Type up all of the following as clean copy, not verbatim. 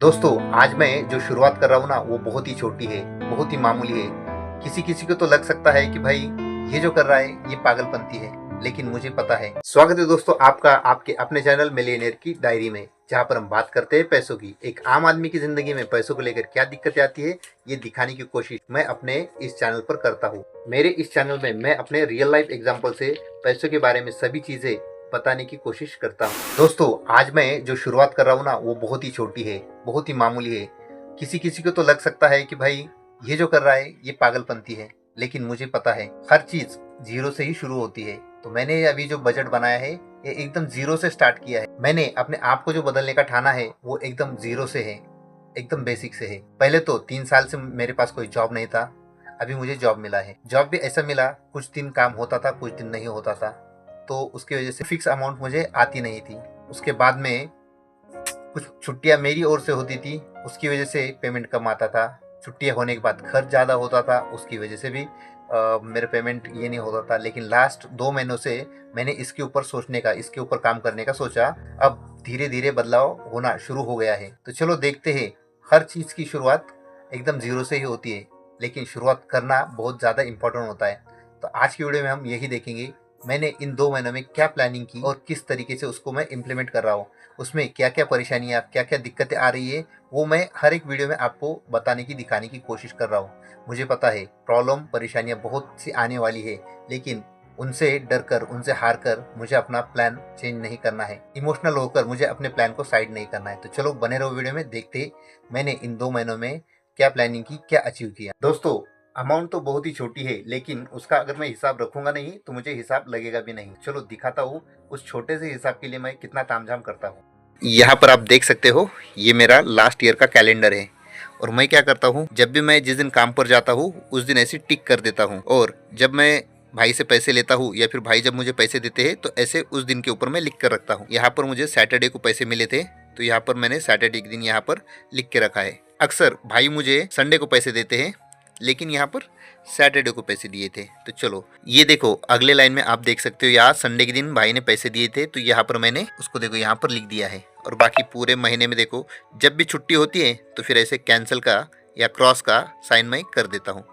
दोस्तों, आज मैं जो शुरुआत कर रहा हूँ ना वो बहुत ही छोटी है, बहुत ही मामूली है। किसी किसी को तो लग सकता है कि भाई ये जो कर रहा है ये पागलपंती है, लेकिन मुझे पता है। स्वागत है दोस्तों आपका आपके अपने चैनल मिलियनेयर की डायरी में, जहाँ पर हम बात करते हैं पैसों की। एक आम आदमी की जिंदगी में पैसों को लेकर क्या दिक्कतें आती है ये दिखाने की कोशिश मैं अपने इस चैनल पर करता हूँ। मेरे इस चैनल में मैं अपने रियल लाइफ एग्जाम्पल से पैसों के बारे में सभी चीजें बताने की कोशिश करता हूँ। दोस्तों, आज मैं जो शुरुआत कर रहा हूँ ना वो बहुत ही छोटी है, बहुत ही मामूली है। किसी किसी को तो लग सकता है कि भाई ये जो कर रहा है ये पागलपंती है, लेकिन मुझे पता है हर चीज जीरो से ही शुरू होती है। तो मैंने अभी जो बजट बनाया है ये एकदम जीरो से स्टार्ट किया है। मैंने अपने आप को जो बदलने का ठाना है वो एकदम जीरो से है, एकदम बेसिक से है। पहले तो 3 साल से मेरे पास कोई जॉब नहीं था, अभी मुझे जॉब मिला है। जॉब भी ऐसा मिला, कुछ दिन काम होता था कुछ दिन नहीं होता था, तो उसकी वजह से फिक्स अमाउंट मुझे आती नहीं थी। उसके बाद में कुछ छुट्टियां मेरी ओर से होती थी, उसकी वजह से पेमेंट कम आता था। छुट्टियां होने के बाद खर्च ज़्यादा होता था, उसकी वजह से भी मेरा पेमेंट ये नहीं होता था। लेकिन लास्ट 2 महीनों से मैंने इसके ऊपर सोचने का, इसके ऊपर काम करने का सोचा। अब धीरे धीरे बदलाव होना शुरू हो गया है। तो चलो देखते हैं। हर चीज़ की शुरुआत एकदम जीरो से ही होती है, लेकिन शुरुआत करना बहुत ज़्यादा इम्पोर्टेंट होता है। तो आज की वीडियो में हम यही देखेंगे मैंने इन 2 महीनों में क्या प्लानिंग की और किस तरीके से उसको मैं इम्प्लीमेंट कर रहा हूँ। उसमें क्या क्या परेशानियाँ, क्या क्या दिक्कतें आ रही है, वो मैं हर एक वीडियो में आपको बताने की, दिखाने की कोशिश कर रहा हूँ। मुझे पता है प्रॉब्लम, परेशानियाँ बहुत सी आने वाली है, लेकिन उनसे डर कर, उनसे हार कर मुझे अपना प्लान चेंज नहीं करना है। इमोशनल होकर मुझे अपने प्लान को साइड नहीं करना है। तो चलो बने रहो वीडियो में, देखते मैंने इन 2 महीनों में क्या प्लानिंग की, क्या अचीव किया। दोस्तों, अमाउंट तो बहुत ही छोटी है, लेकिन उसका अगर मैं हिसाब रखूंगा नहीं तो मुझे हिसाब लगेगा भी नहीं। चलो दिखाता हूँ उस छोटे से हिसाब के लिए मैं कितना तामझाम करता हूँ। यहाँ पर आप देख सकते हो, ये मेरा लास्ट ईयर का कैलेंडर है। और मैं क्या करता हूँ, जब भी मैं जिस दिन काम पर जाता हूँ उस दिन ऐसे टिक कर देता हूँ। और जब मैं भाई से पैसे लेता हूँ या फिर भाई जब मुझे पैसे देते हैं तो ऐसे उस दिन के ऊपर मैं लिख कर रखता हूँ। यहाँ पर मुझे सैटरडे को पैसे मिले थे, तो यहाँ पर मैंने सैटरडे के दिन यहाँ पर लिख के रखा है। अक्सर भाई मुझे संडे को पैसे देते हैं, लेकिन यहाँ पर सैटरडे को पैसे दिए थे। तो चलो ये देखो, अगले लाइन में आप देख सकते हो, यहाँ संडे के दिन भाई ने पैसे दिए थे, तो यहाँ पर मैंने उसको देखो यहाँ पर लिख दिया है। और बाकी पूरे महीने में देखो, जब भी छुट्टी होती है तो फिर ऐसे कैंसिल का या क्रॉस का साइन मैं कर देता हूँ।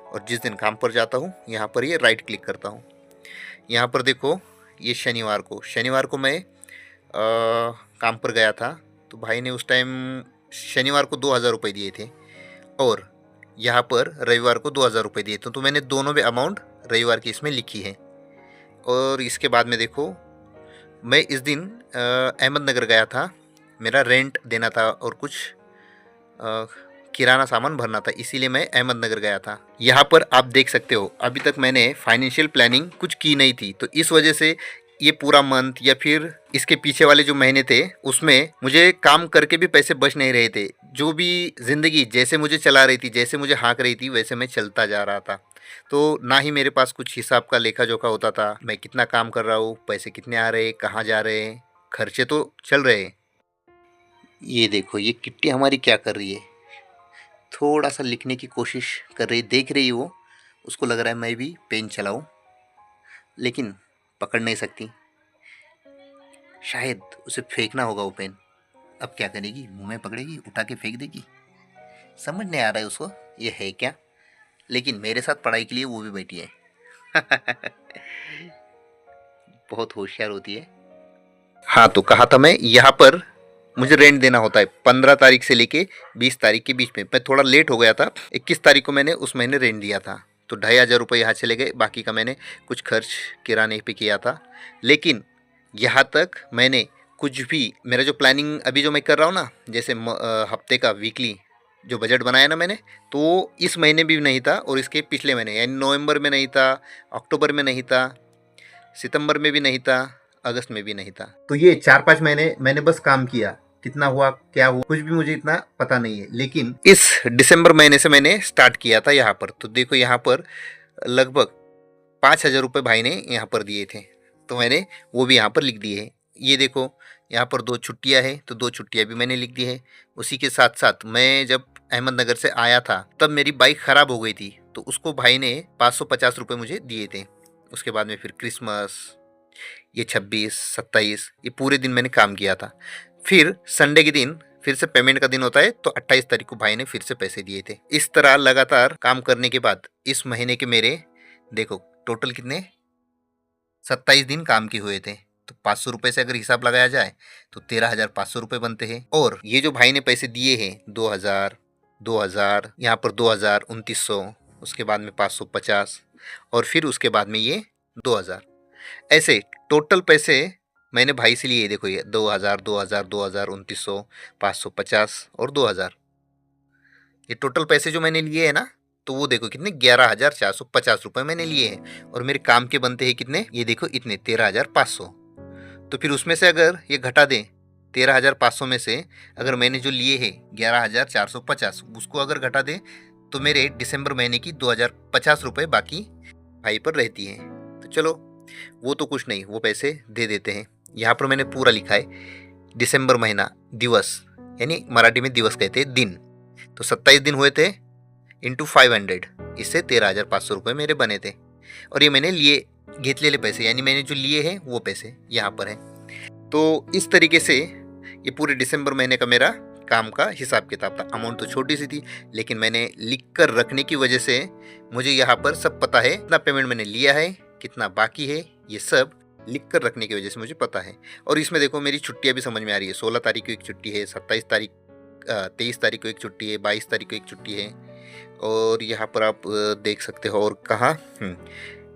और जिस दिन काम पर जाता हूँ यहाँ पर ये राइट क्लिक करता हूँ। यहाँ पर देखो, ये शनिवार को मैं काम पर गया था, तो भाई ने उस टाइम शनिवार को 2,000 रुपये दिए थे और यहाँ पर रविवार को 2,000 रुपये दिए थे। तो मैंने दोनों भी अमाउंट रविवार की इसमें लिखी है। और इसके बाद में देखो, मैं इस दिन अहमदनगर गया था, मेरा रेंट देना था और कुछ किराना सामान भरना था, इसीलिए मैं अहमदनगर गया था। यहाँ पर आप देख सकते हो, अभी तक मैंने फाइनेंशियल प्लानिंग कुछ की नहीं थी, तो इस वजह से ये पूरा मंथ या फिर इसके पीछे वाले जो महीने थे उसमें मुझे काम करके भी पैसे बच नहीं रहे थे। जो भी ज़िंदगी जैसे मुझे चला रही थी, जैसे मुझे हाँक रही थी, वैसे मैं चलता जा रहा था। तो ना ही मेरे पास कुछ हिसाब का लेखा जोखा होता था, मैं कितना काम कर रहा हूँ, पैसे कितने आ रहे, कहाँ जा रहे हैं, खर्चे तो चल रहे हैं। ये देखो, ये किट्टी हमारी क्या कर रही है, थोड़ा सा लिखने की कोशिश कर रही, देख रही वो, उसको लग रहा है मैं भी पेन चलाऊं, लेकिन पकड़ नहीं सकती। शायद उसे फेंकना होगा वो पेन। अब क्या करेगी, मुंह में पकड़ेगी, उठा के फेंक देगी, समझ नहीं आ रहा है उसको ये है क्या। लेकिन मेरे साथ पढ़ाई के लिए वो भी बैठी है। बहुत होशियार होती है। हाँ, तो कहा था मैं, यहाँ पर मुझे रेंट देना होता है 15 तारीख से लेके 20 तारीख के बीच में। मैं थोड़ा लेट हो गया था, 21 तारीख को मैंने उस महीने रेंट दिया था, तो 2,500 रुपये यहाँ चले गए। बाकी का मैंने कुछ खर्च किराने पे किया था। लेकिन यहाँ तक मैंने कुछ भी, मेरा जो प्लानिंग अभी जो मैं कर रहा हूँ ना, जैसे हफ्ते का वीकली जो बजट बनाया ना मैंने, तो इस महीने भी नहीं था और इसके पिछले महीने यानी नवंबर में नहीं था, अक्टूबर में नहीं था, सितंबर में भी नहीं था, अगस्त में भी नहीं था। तो ये 4-5 महीने मैंने बस काम किया। कितना हुआ, क्या हुआ, कुछ भी मुझे इतना पता नहीं है। लेकिन इस दिसंबर महीने से मैंने स्टार्ट किया था यहाँ पर। तो देखो, यहाँ पर लगभग 5,000 रुपये भाई ने यहाँ पर दिए थे, तो मैंने वो भी यहाँ पर लिख दिए हैं। ये देखो, यहाँ पर 2 छुट्टियाँ हैं, तो 2 छुट्टियाँ भी मैंने लिख दी है। उसी के साथ साथ मैं जब अहमदनगर से आया था तब मेरी बाइक ख़राब हो गई थी, तो उसको भाई ने 550 रुपये मुझे दिए थे। उसके बाद में फिर क्रिसमस, ये 26, 27, ये पूरे दिन मैंने काम किया था। फिर संडे के दिन फिर से पेमेंट का दिन होता है, तो 28 तारीख को भाई ने फिर से पैसे दिए थे। इस तरह लगातार काम करने के बाद इस महीने के मेरे देखो टोटल कितने 27 दिन काम के हुए थे। तो 500 रुपए से अगर हिसाब लगाया जाए तो 13,500 रुपए बनते हैं। और ये जो भाई ने पैसे दिए हैं 2,000, 2,000, यहाँ पर 2,000, 2,900, उसके बाद में 550 और फिर उसके बाद में ये 2,000, ऐसे टोटल पैसे मैंने भाई से लिए। देखो ये 2,000, 2,000, 2,000, 2,900, 550 और 2,000, ये टोटल पैसे जो मैंने लिए हैं ना, तो वो देखो कितने 11,450 रुपए मैंने लिए हैं। और मेरे काम के बनते हैं कितने, ये देखो इतने 13,500। तो फिर उसमें से अगर ये घटा दें 13,500 में से अगर मैंने जो लिए हैं 11,450, उसको अगर घटा दें तो मेरे दिसंबर महीने की 2,050 रुपये बाकी भाई पर रहती हैं। तो चलो वो तो कुछ नहीं, वो पैसे दे देते हैं। यहाँ पर मैंने पूरा लिखा है दिसंबर महीना दिवस, यानी मराठी में दिवस कहते हैं दिन। तो 27 दिन हुए थे इंटू 500, इससे 13,500 रुपये मेरे बने थे। और ये मैंने लिए घेतलेले पैसे, यानी मैंने जो लिए हैं वो पैसे यहाँ पर हैं। तो इस तरीके से ये पूरे दिसंबर महीने का मेरा काम का हिसाब किताब था। अमाउंट तो छोटी सी थी, लेकिन मैंने लिख कर रखने की वजह से मुझे यहाँ पर सब पता है, कितना पेमेंट मैंने लिया है, कितना बाकी है, ये सब लिख कर रखने की वजह से मुझे पता है। और इसमें देखो मेरी छुट्टियाँ भी समझ में आ रही है। 16 तारीख को एक छुट्टी है, 27 तारीख 23 तारीख को एक छुट्टी है, 22 तारीख को एक छुट्टी है। और यहाँ पर आप देख सकते हो और कहाँ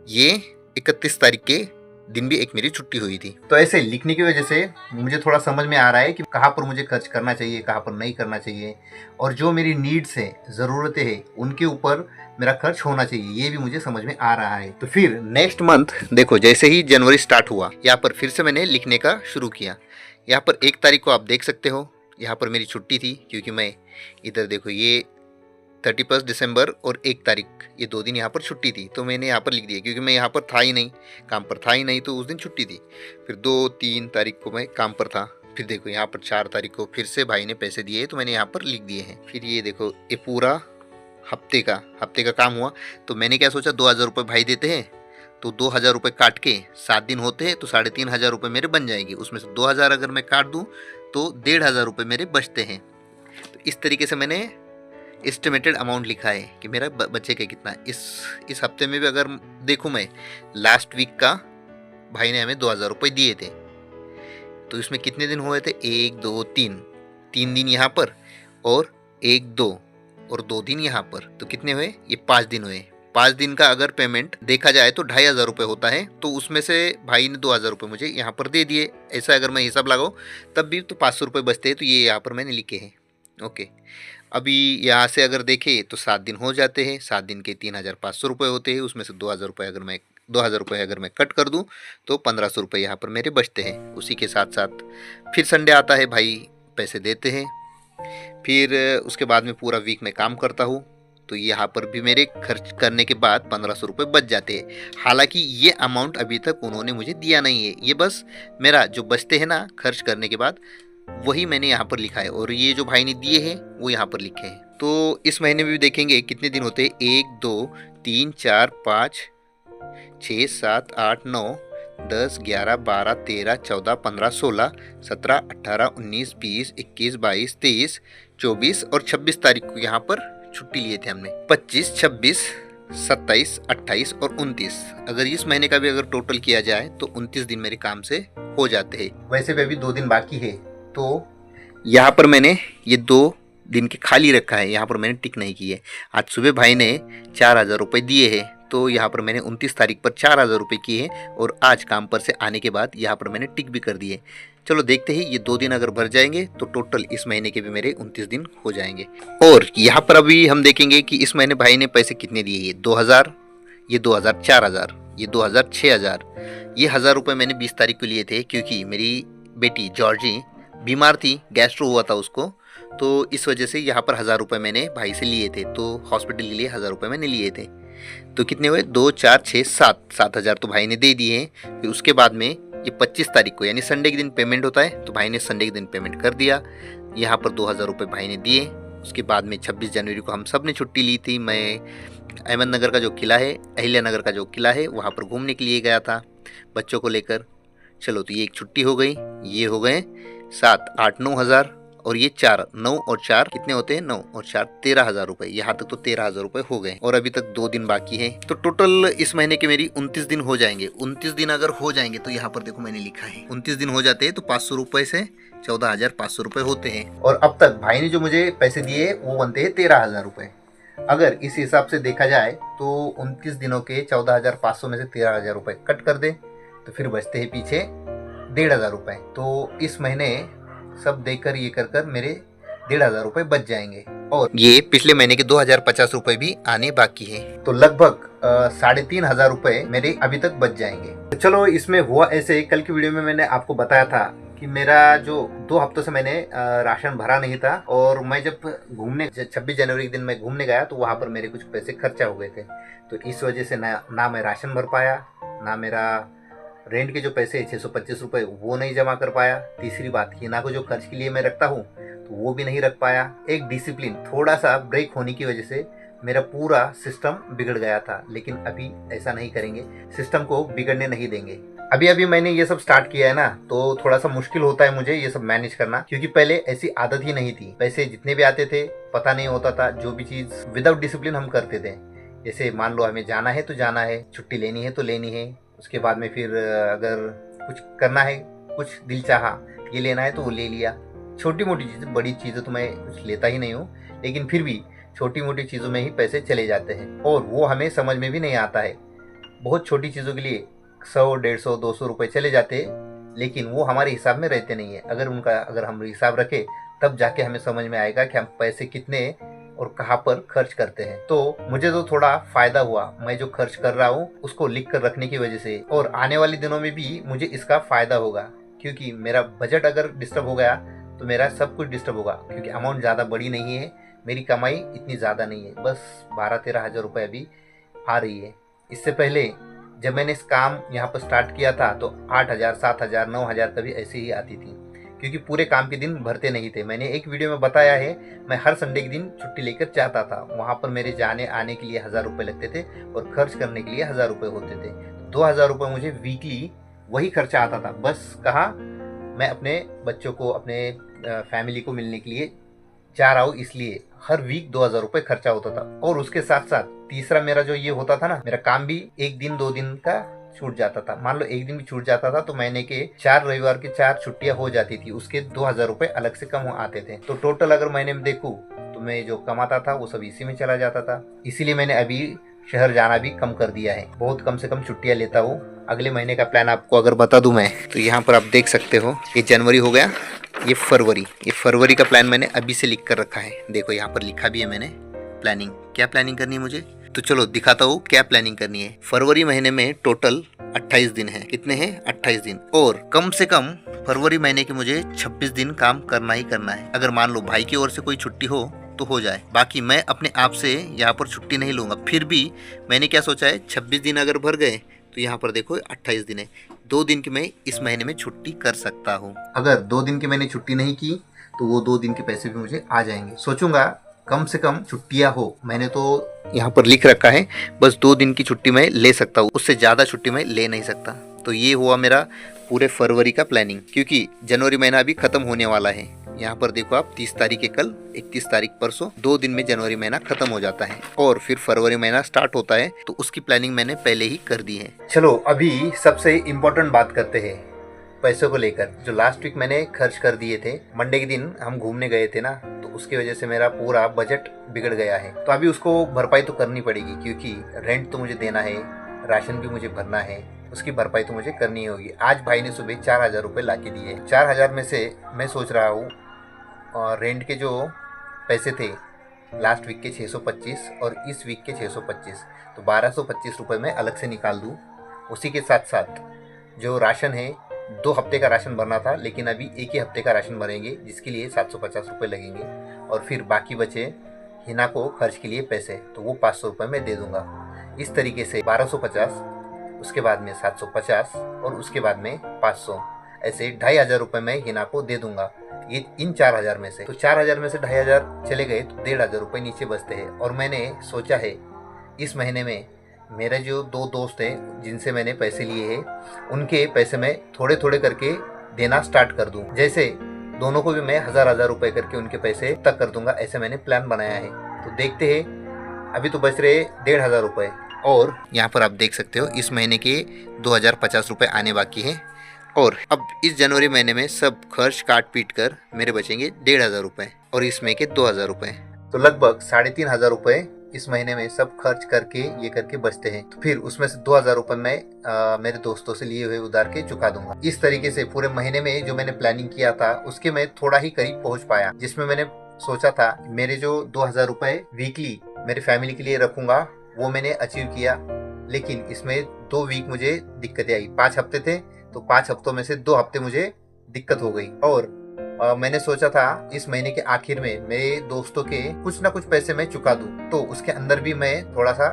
ये 31 तारीख के दिन भी एक मेरी छुट्टी हुई थी। तो ऐसे लिखने की वजह से मुझे थोड़ा समझ में आ रहा है कि कहाँ पर मुझे खर्च करना चाहिए, कहाँ पर नहीं करना चाहिए, और जो मेरी नीड्स है, ज़रूरतें हैं, उनके ऊपर मेरा खर्च होना चाहिए, ये भी मुझे समझ में आ रहा है। तो फिर नेक्स्ट मंथ देखो जैसे ही जनवरी स्टार्ट हुआ, यहाँ पर फिर से मैंने लिखने का शुरू किया। यहाँ पर 1 तारीख को आप देख सकते हो, यहाँ पर मेरी छुट्टी थी, क्योंकि मैं इधर देखो ये 31 दिसंबर और 1 तारीख, ये 2 दिन यहाँ पर छुट्टी थी, तो मैंने यहाँ पर लिख दिया, क्योंकि मैं यहाँ पर था ही नहीं, काम पर था ही नहीं, तो उस दिन छुट्टी थी। फिर 2-3 तारीख को मैं काम पर था। फिर देखो यहाँ पर 4 तारीख को फिर से भाई ने पैसे दिए, तो मैंने यहाँ पर लिख दिए हैं। फिर ये देखो ये पूरा हफ्ते का काम हुआ। तो मैंने क्या सोचा, 2,000 रुपये भाई देते हैं, तो 2,000 रुपये काट के 7 दिन होते हैं, तो 3,500 रुपये मेरे बन जाएंगे। उसमें से 2,000 अगर मैं काट दूँ तो 1,500 रुपये मेरे बचते हैं। तो इस तरीके से मैंने एस्टिमेटेड अमाउंट लिखा है कि मेरा बचेगा कितना। इस हफ्ते में भी अगर देखूँ मैं, लास्ट वीक का भाई ने हमें 2,000 रुपये दिए थे, तो इसमें कितने दिन हुए थे, 1, 2, 3 दिन यहाँ पर, और 1, 2 और 2 दिन यहाँ पर, तो कितने हुए, ये 5 दिन हुए। 5 दिन का अगर पेमेंट देखा जाए तो 2,500 रुपये होता है। तो उसमें से भाई ने 2,000 रुपये मुझे यहाँ पर दे दिए। ऐसा अगर मैं हिसाब लगाऊँ तब भी तो 500 रुपये बचते हैं, तो ये यहाँ पर मैंने लिखे हैं। ओके, अभी यहाँ से अगर देखें तो 7 दिन हो जाते हैं, 7 दिन के 3,500 रुपये होते हैं। उसमें से 2,000 रुपये अगर मैं कट कर दूं तो 1,500 रुपये यहाँ पर मेरे बचते हैं। उसी के साथ साथ फिर संडे आता है, भाई पैसे देते हैं। फिर उसके बाद में पूरा वीक में काम करता हूँ, तो यहाँ पर भी मेरे खर्च करने के बाद 1,500 रुपये बच जाते हैं। हालांकि ये अमाउंट अभी तक उन्होंने मुझे दिया नहीं है, ये बस मेरा जो बचते हैं ना खर्च करने के बाद, वही मैंने यहाँ पर लिखा है। और ये जो भाई ने दिए हैं वो यहाँ पर लिखे हैं। तो इस महीने में भी देखेंगे कितने दिन होते हैं, 1, 2, 3, 4, 5, 6, 7, 8, 9, 10, 11, 12, 13, 14, 15, 16, 17, 18, 19, 20, 21, 22, 23, 24 और 26 तारीख को यहाँ पर छुट्टी लिए थे हमने। 25, 26, 27, 28 और 29, अगर इस महीने का भी अगर टोटल किया जाए तो 29 दिन मेरे काम से हो जाते हैं। वैसे भी अभी 2 दिन बाकी है, तो यहाँ पर मैंने ये 2 दिन के खाली रखा है, यहाँ पर मैंने टिक नहीं की है। आज सुबह भाई ने 4,000 रुपये दिए हैं, तो यहाँ पर मैंने 29 तारीख पर 4,000 रुपये किए हैं, और आज काम पर से आने के बाद यहाँ पर मैंने टिक भी कर दिए। चलो देखते हैं, ये 2 दिन अगर भर जाएंगे तो टोटल इस महीने के भी मेरे 29 दिन हो जाएंगे। और यहाँ पर अभी हम देखेंगे कि इस महीने भाई ने पैसे कितने दिए। ये 2,000, ये 2,000, 4,000, ये 2,000, 6,000, ये 1,000 रुपये मैंने 20 तारीख को लिए थे, क्योंकि मेरी बेटी जॉर्जी बीमार थी, गैस्ट्रो हुआ था उसको, तो इस वजह से यहाँ पर 1,000 रुपये मैंने भाई से लिए थे। तो हॉस्पिटल के लिए 1,000 रुपये मैंने लिए थे। तो कितने हुए, 2, 4, 6, 7,000 तो भाई ने दे दिए हैं। फिर उसके बाद में ये 25 तारीख को यानी संडे के दिन पेमेंट होता है, तो भाई ने संडे के दिन पेमेंट कर दिया। यहाँ पर 2,000 रुपये भाई ने दिए। उसके बाद में 26 जनवरी को हम सब ने छुट्टी ली थी। मैं अहमदनगर का जो किला है, अहिल्यानगर का जो किला है, वहाँ पर घूमने के लिए गया था बच्चों को लेकर। चलो, तो ये एक छुट्टी हो गई। ये हो गए 7, 8, 9 हज़ार, और ये 4, 9 और 4 कितने होते हैं, 9 और 4 13,000 रुपए। यहाँ तक तो 13,000 रुपए हो गए और अभी तक 2 दिन बाकी है। तो टोटल इस महीने के मेरी 29 दिन हो जाएंगे। 29 दिन अगर हो जाएंगे तो यहाँ पर देखो मैंने लिखा है 29 दिन हो जाते हैं तो 500 रुपए से 14,500 रुपए होते हैं। और अब तक भाई ने जो मुझे पैसे दिए वो बनते हैं 13,000 रुपए। अगर इस हिसाब से देखा जाए तो 29 दिनों के 14,500 में से 13,000 रुपए कट कर दे तो फिर बचते हैं पीछे 1,500 रुपए। तो इस महीने सब देकर ये कर मेरे 1,500 रुपए बच जाएंगे और ये पिछले महीने के 2,050 रुपए भी आने बाकी है। तो लगभग 3,500 रुपए मेरे अभी तक बच जाएंगे। तो चलो इसमें हुआ ऐसे, कल की वीडियो में मैंने आपको बताया था कि मेरा जो 2 हफ्तों से मैंने राशन भरा नहीं था और मैं जब घूमने 26 जनवरी के दिन मैं घूमने गया तो वहाँ पर मेरे कुछ पैसे खर्चा हो गए थे। तो इस वजह से ना मैं राशन भर पाया, ना मेरा रेंट के जो पैसे 625 रुपये वो नहीं जमा कर पाया। तीसरी बात, हिना को जो खर्च के लिए मैं रखता हूँ तो वो भी नहीं रख पाया। एक डिसिप्लिन थोड़ा सा ब्रेक होने की वजह से मेरा पूरा सिस्टम बिगड़ गया था। लेकिन अभी ऐसा नहीं करेंगे, सिस्टम को बिगड़ने नहीं देंगे। अभी अभी मैंने ये सब स्टार्ट किया है ना, तो थोड़ा सा मुश्किल होता है मुझे ये सब मैनेज करना, क्योंकि पहले ऐसी आदत ही नहीं थी। पैसे जितने भी आते थे पता नहीं होता था, जो भी चीज विदाउट डिसिप्लिन हम करते थे। जैसे मान लो हमें जाना है तो जाना है, छुट्टी लेनी है तो लेनी है, उसके बाद में फिर अगर कुछ करना है, कुछ दिल चाहा ये लेना है तो वो ले लिया। छोटी मोटी चीज़ें, बड़ी चीज़ें तो मैं कुछ लेता ही नहीं हूँ, लेकिन फिर भी छोटी मोटी चीज़ों में ही पैसे चले जाते हैं और वो हमें समझ में भी नहीं आता है। बहुत छोटी चीज़ों के लिए 100, 150, 200 रुपये चले जाते हैं, लेकिन वो हमारे हिसाब में रहते नहीं है। अगर हम हिसाब रखें तब जाके हमें समझ में आएगा कि हम पैसे कितने और कहाँ पर खर्च करते हैं। तो मुझे तो थोड़ा फायदा हुआ, मैं जो खर्च कर रहा हूँ उसको लिख कर रखने की वजह से, और आने वाले दिनों में भी मुझे इसका फायदा होगा, क्योंकि मेरा बजट अगर डिस्टर्ब हो गया तो मेरा सब कुछ डिस्टर्ब होगा, क्योंकि अमाउंट ज़्यादा बड़ी नहीं है, मेरी कमाई इतनी ज़्यादा नहीं है, बस 12-13 हज़ार रुपये अभी आ रही है। इससे पहले जब मैंने इस काम यहाँ पर स्टार्ट किया था तो 8,000, 7,000, 9,000 कभी ऐसे ही आती थी, क्योंकि पूरे काम के दिन भरते नहीं थे। मैंने एक वीडियो में बताया है, मैं हर संडे के दिन छुट्टी लेकर जाता था, वहाँ पर मेरे जाने आने के लिए 1,000 रुपये लगते थे और खर्च करने के लिए 1,000 रुपये होते थे। 2,000 रुपये मुझे वीकली वही खर्चा आता था। बस कहाँ मैं अपने बच्चों को, अपने फैमिली को मिलने के लिए जा रहा हूँ, इसलिए हर वीक 2,000 रुपये खर्चा होता था। और उसके साथ साथ तीसरा मेरा जो ये होता था ना, मेरा काम भी 1 दिन 2 दिन का छूट जाता था। मान लो 1 दिन भी छूट जाता था तो महीने के 4 रविवार की 4 छुट्टियां हो जाती थी, उसके 2,000 रुपये अलग से कम आते थे। तो टोटल अगर महीने में देखूं तो मैं जो कमाता था वो सब इसी में चला जाता था। इसीलिए मैंने अभी शहर जाना भी कम कर दिया है, बहुत कम से कम छुट्टियां लेता हूँ। अगले महीने का प्लान आपको अगर बता दूं मैं, तो यहाँ पर आप देख सकते हो, ये जनवरी हो गया, ये फरवरी का प्लान मैंने अभी से लिख कर रखा है। देखो यहाँ पर लिखा भी है मैंने प्लानिंग, क्या प्लानिंग करनी है मुझे, तो चलो दिखाता हूँ क्या प्लानिंग करनी है। फरवरी महीने में टोटल 28 दिन है। कितने हैं? 28 दिन। और कम से कम फरवरी महीने के मुझे 26 दिन काम करना ही करना है। अगर मान लो भाई की ओर से कोई छुट्टी हो तो हो जाए, बाकी मैं अपने आप से यहाँ पर छुट्टी नहीं लूंगा। फिर भी मैंने क्या सोचा है, 26 दिन अगर भर गए तो यहाँ पर देखो 28 दिन है, 2 दिन की मैं इस महीने में छुट्टी कर सकता हूँ। अगर 2 दिन की मैंने छुट्टी नहीं की तो वो 2 दिन के पैसे भी मुझे आ जाएंगे। सोचूंगा कम से कम छुट्टियाँ हो, मैंने तो यहाँ पर लिख रखा है बस 2 दिन की छुट्टी मैं ले सकता हूँ, उससे ज़्यादा छुट्टी मैं ले नहीं सकता। तो ये हुआ मेरा पूरे फरवरी का प्लानिंग, क्योंकि जनवरी महीना अभी खत्म होने वाला है। यहाँ पर देखो आप, 30 तारीख है कल, 31 तारीख परसों, 2 दिन में जनवरी महीना खत्म हो जाता है और फिर फरवरी महीना स्टार्ट होता है। तो उसकी प्लानिंग मैंने पहले ही कर दी है। चलो अभी सबसे इम्पोर्टेंट बात करते हैं, पैसों को लेकर। जो लास्ट वीक मैंने खर्च कर दिए थे, मंडे के दिन हम घूमने गए थे ना, तो उसकी वजह से मेरा पूरा बजट बिगड़ गया है। तो अभी उसको भरपाई तो करनी पड़ेगी, क्योंकि रेंट तो मुझे देना है, राशन भी मुझे भरना है, उसकी भरपाई तो मुझे करनी होगी। आज भाई ने सुबह 4,000 रुपये ला के दिए। 4,000 में से मैं सोच रहा हूँ रेंट के जो पैसे थे लास्ट वीक के 625 और इस वीक के 625, तो 1,225 रुपये मैं अलग से निकाल दूँ। उसी के साथ साथ जो राशन है, 2 हफ्ते का राशन भरना था, लेकिन अभी 1 ही हफ्ते का राशन भरेंगे, जिसके लिए 750 रुपये लगेंगे। और फिर बाकी बचे हिना को खर्च के लिए पैसे, तो वो 500 रुपये मैं दे दूंगा। इस तरीके से 1,250, उसके बाद में 750 और उसके बाद में 500, ऐसे 2,500 रुपये मैं हिना को दे दूंगा। ये इन 4,000 में से, तो 4,000 में से 2,500 चले गए तो 1,500 रुपये नीचे बचते हैं। और मैंने सोचा है इस महीने में मेरे जो 2 दोस्त हैं जिनसे मैंने पैसे लिए हैं, उनके पैसे मैं थोड़े थोड़े करके देना स्टार्ट कर दूं। जैसे दोनों को भी मैं 1000-1000 रुपए करके उनके पैसे तक कर दूंगा, ऐसे मैंने प्लान बनाया है। तो देखते हैं, अभी तो बच रहे 1500 रुपए, और यहाँ पर आप देख सकते हो इस महीने के 2050 रुपए आने बाकी हैं। और अब इस जनवरी महीने में सब खर्च काट पीट कर मेरे बचेंगे 1500 रुपए और इसमें के 2000 रुपए, तो लगभग 3500 रुपए इस महीने में सब खर्च करके ये करके बचते हैं। तो फिर उसमें से 2000 रुपए मैं मेरे दोस्तों से लिए हुए उधार के चुका दूंगा। इस तरीके से पूरे महीने में जो मैंने प्लानिंग किया था उसके मैं थोड़ा ही करीब पहुंच पाया, जिसमें मैंने सोचा था मेरे जो 2000 रुपए वीकली मेरे फैमिली के लिए रखूंगा वो मैंने अचीव किया। लेकिन इसमें 2 वीक मुझे दिक्कतें आई। 5 हफ्ते थे तो 5 हफ्तों में से 2 हफ्ते मुझे दिक्कत हो गई, और मैंने सोचा था इस महीने के आखिर में मेरे दोस्तों के कुछ ना कुछ पैसे मैं चुका दूं, तो उसके अंदर भी मैं थोड़ा सा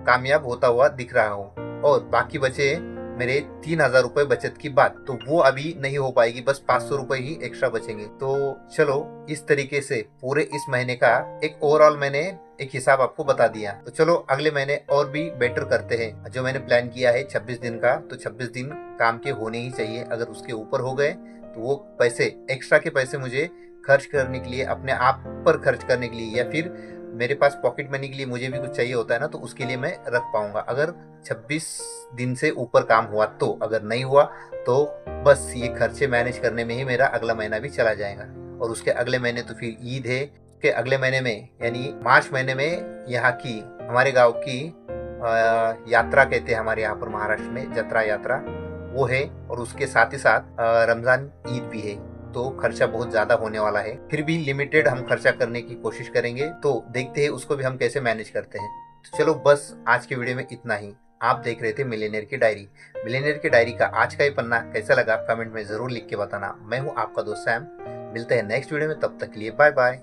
कामयाब होता हुआ दिख रहा हूँ। और बाकी बचे मेरे 3000 रुपए बचत की बात, तो वो अभी नहीं हो पाएगी, बस 500 रुपए ही एक्स्ट्रा बचेंगे। तो चलो इस तरीके से पूरे इस महीने का एक ओवरऑल मैंने एक हिसाब आपको बता दिया। तो चलो अगले महीने और भी बेटर करते हैं। जो मैंने प्लान किया है 26 दिन का, तो 26 दिन काम के होने ही चाहिए। अगर उसके ऊपर हो गए तो वो पैसे एक्स्ट्रा के पैसे मुझे खर्च करने के लिए, अपने आप पर खर्च करने के लिए, या फिर मेरे पास पॉकेट मनी के लिए मुझे भी कुछ चाहिए होता है ना, तो उसके लिए मैं रख पाऊंगा अगर 26 दिन से ऊपर काम हुआ। तो अगर नहीं हुआ तो बस ये खर्चे मैनेज करने में ही मेरा अगला महीना भी चला जाएगा। और उसके अगले महीने तो फिर ईद है। उसके अगले महीने में यानी मार्च महीने में यहाँ की हमारे गाँव की यात्रा कहते हैं हमारे यहाँ पर महाराष्ट्र में, जत्रा यात्रा वो है। और उसके साथ ही साथ रमजान ईद भी है, तो खर्चा बहुत ज्यादा होने वाला है। फिर भी लिमिटेड हम खर्चा करने की कोशिश करेंगे, तो देखते हैं उसको भी हम कैसे मैनेज करते हैं। तो चलो बस आज के वीडियो में इतना ही। आप देख रहे थे मिलियनेयर की डायरी। मिलियनेयर की डायरी का आज का ये पन्ना कैसा लगा कमेंट में जरूर लिख के बताना। मैं हूँ आपका दोस्त सैम। मिलते हैं नेक्स्ट वीडियो में, तब तक के लिए बाय बाय।